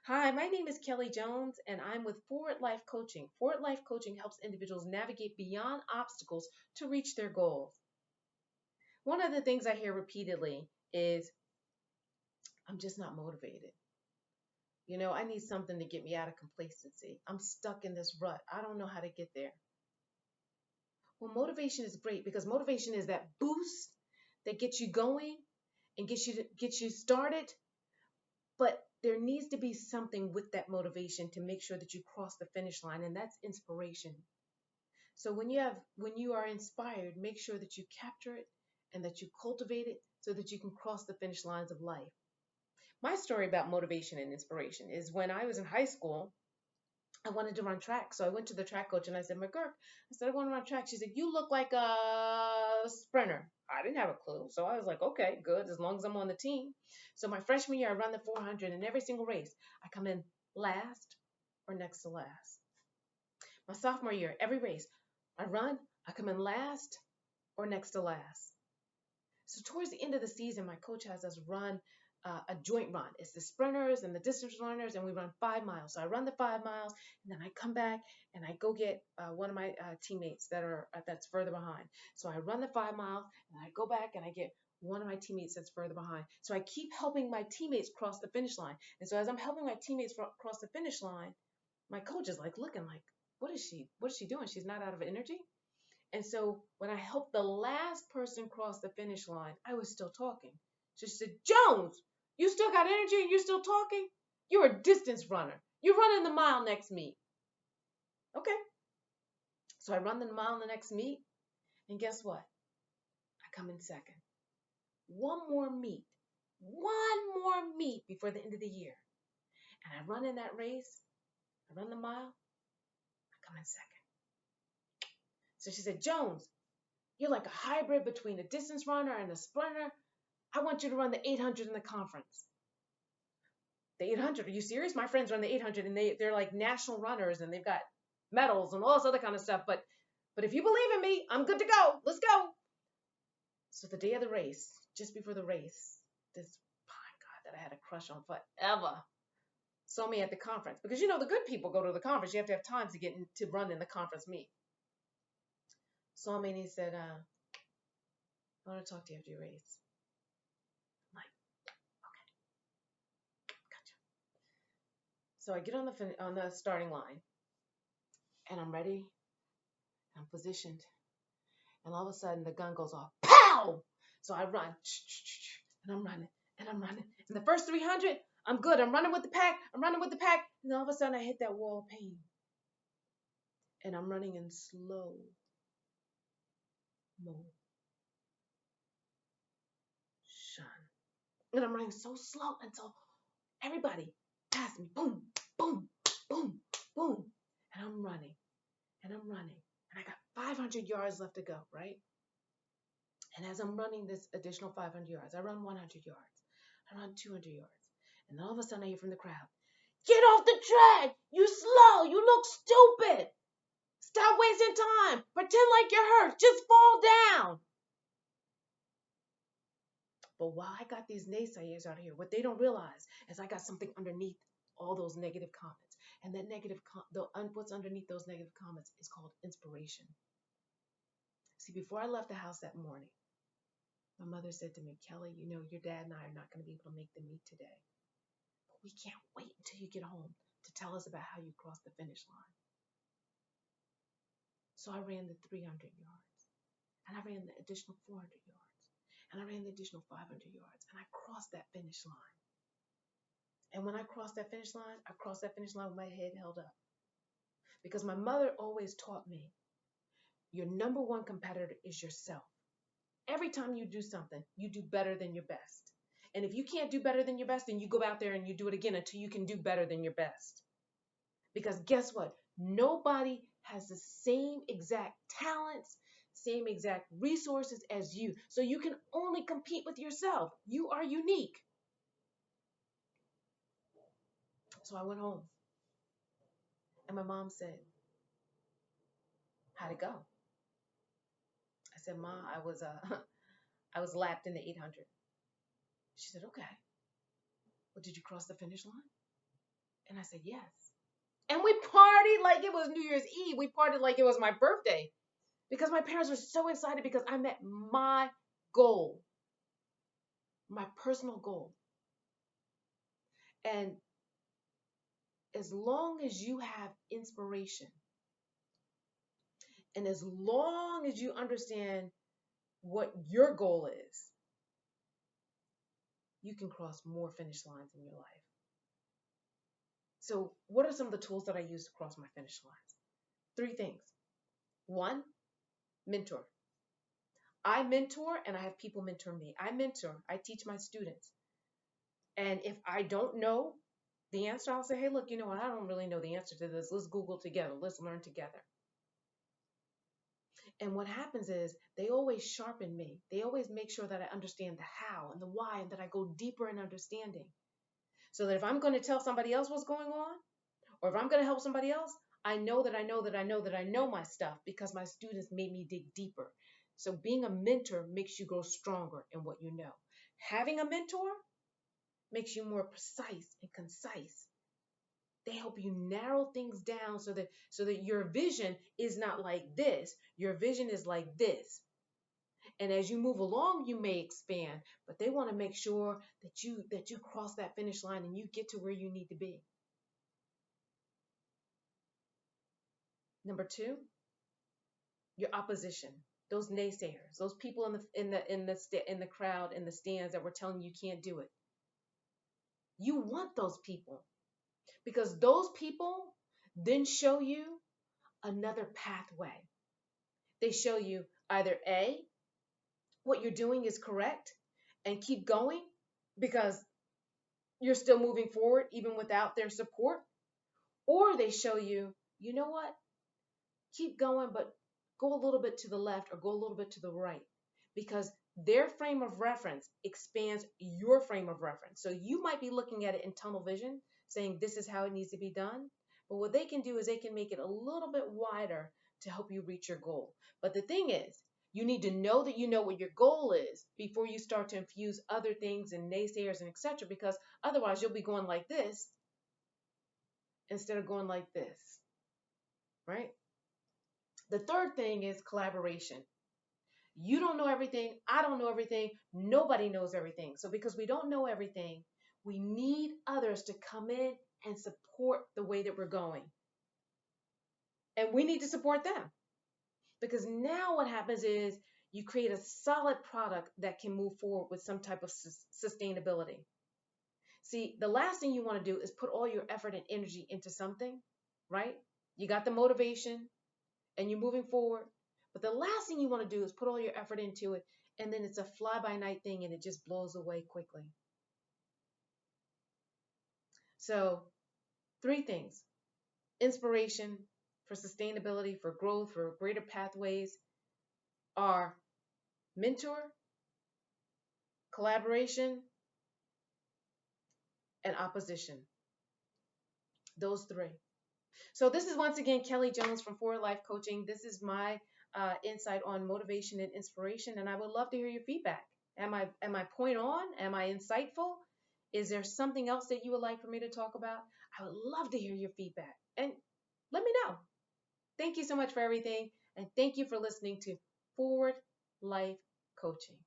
Hi, my name is Kelly Jones, and I'm with Forward Life Coaching. Forward Life Coaching helps individuals navigate beyond obstacles to reach their goals. One of the things I hear repeatedly is, I'm just not motivated. I need something to get me out of complacency. I'm stuck in this rut. I don't know how to get there. Well, motivation is great because motivation is that boost that gets you going and gets you started. But there needs to be something with that motivation to make sure that you cross the finish line, and that's inspiration. So when you are inspired, make sure that you capture it and that you cultivate it so that you can cross the finish lines of life. My story about motivation and inspiration is when I was in high school, I wanted to run track. So I went to the track coach and I said, McGurk, I said, I want to run track. She said, you look like a sprinter. I didn't have a clue. So I was like, okay, good, as long as I'm on the team. So my freshman year, I run the 400 in every single race. I come in last or next to last. My sophomore year, every race, I run, I come in last or next to last. So towards the end of the season, my coach has us run a joint run. It's the sprinters and the distance runners, and we run 5 miles. So I run the 5 miles, and then I come back and I go get one of my teammates that's further behind. So I run the 5 miles, and I go back and I get one of my teammates that's further behind. So I keep helping my teammates cross the finish line. And so as I'm helping my teammates cross the finish line, my coach is like looking like, what is she? What is she doing? She's not out of energy. And so when I helped the last person cross the finish line, I was still talking. So she said, Jones, you still got energy and you're still talking? You're a distance runner. You're running the mile next meet. Okay. So I run the mile the next meet. And guess what? I come in second. One more meet before the end of the year. And I run in that race. I run the mile. I come in second. So she said, Jones, you're like a hybrid between a distance runner and a sprinter. I want you to run the 800 in the conference. The 800, are you serious? My friends run the 800 and they're like national runners and they've got medals and all this other kind of stuff. But if you believe in me, I'm good to go. Let's go. So the day of the race, just before the race, this God that I had a crush on forever saw me at the conference because the good people go to the conference. You have to have time to get to run in the conference meet. Saw me and he said, I want to talk to you after your race. I'm like, gotcha. So I get on the starting line and I'm ready. I'm positioned. And all of a sudden the gun goes off. Pow! So I run. And I'm running. And I'm running. And the first 300, I'm good. I'm running with the pack. And all of a sudden I hit that wall of pain. And I'm running in slow motion. And I'm running so slow until everybody passed me. Boom, boom, boom, boom. And I'm running. And I'm running. And I got 500 yards left to go, right? And as I'm running this additional 500 yards, I run 100 yards. I run 200 yards. And then all of a sudden I hear from the crowd, get off the track! You slow! You look stupid! Stop wasting time! Pretend like you're hurt! Just fall down! But while I got these naysayers out here, what they don't realize is I got something underneath all those negative comments. And that what's underneath those negative comments is called inspiration. See, before I left the house that morning, my mother said to me, Kelly, your dad and I are not going to be able to make the meet today. But we can't wait until you get home to tell us about how you crossed the finish line. So I ran the 300 yards, and I ran the additional 400 yards, and I ran the additional 500 yards, and I crossed that finish line. And when I crossed that finish line, I crossed that finish line with my head held up. Because my mother always taught me, your number one competitor is yourself. Every time you do something, you do better than your best. And if you can't do better than your best, then you go out there and you do it again until you can do better than your best. Because guess what? Nobody has the same exact talents, same exact resources as you. So you can only compete with yourself. You are unique. So I went home and my mom said, how'd it go? I said, Ma, I was lapped in the 800. She said, okay. Well, did you cross the finish line? And I said, yes. And we partied like it was New Year's Eve. We partied like it was my birthday because my parents were so excited because I met my goal, my personal goal. And as long as you have inspiration and as long as you understand what your goal is, you can cross more finish lines in your life. So, what are some of the tools that I use to cross my finish lines? 3 things. 1, mentor. I mentor and I have people mentor me. I mentor, I teach my students. And if I don't know the answer, I'll say, hey, look, you know what? I don't really know the answer to this. Let's Google together. Let's learn together. And what happens is they always sharpen me. They always make sure that I understand the how and the why and that I go deeper in understanding. So that if I'm going to tell somebody else what's going on, or if I'm going to help somebody else, I know that I know that I know that I know my stuff because my students made me dig deeper. So being a mentor makes you grow stronger in what you know. Having a mentor makes you more precise and concise. They help you narrow things down so that your vision is not like this. Your vision is like this. And as you move along, you may expand, but they want to make sure that you cross that finish line and you get to where you need to be. Number 2, your opposition, those naysayers, those people in the crowd, in the stands that were telling you can't do it. You want those people because those people then show you another pathway. They show you either A, what you're doing is correct and keep going because you're still moving forward even without their support, or they show you, you know what, keep going, but go a little bit to the left or go a little bit to the right because their frame of reference expands your frame of reference. So you might be looking at it in tunnel vision, saying this is how it needs to be done. But what they can do is they can make it a little bit wider to help you reach your goal. But the thing is, you need to know that you know what your goal is before you start to infuse other things and naysayers and etc. Because otherwise you'll be going like this instead of going like this, right? The third thing is collaboration. You don't know everything. I don't know everything. Nobody knows everything. So because we don't know everything, we need others to come in and support the way that we're going. And we need to support them because now what happens is you create a solid product that can move forward with some type of sustainability. See, the last thing you want to do is put all your effort and energy into something, right? You got the motivation and you're moving forward. But the last thing you want to do is put all your effort into it, and then it's a fly-by-night thing and it just blows away quickly. So 3 things: inspiration for sustainability, for growth, for greater pathways are mentor, collaboration, and opposition. Those 3. So this is once again Kelly Jones from Forward Life Coaching. This is my insight on motivation and inspiration, and I would love to hear your feedback. Am I point on? Am I insightful? Is there something else that you would like for me to talk about? I would love to hear your feedback and let me know. Thank you so much for everything, and thank you for listening to Forward Life Coaching.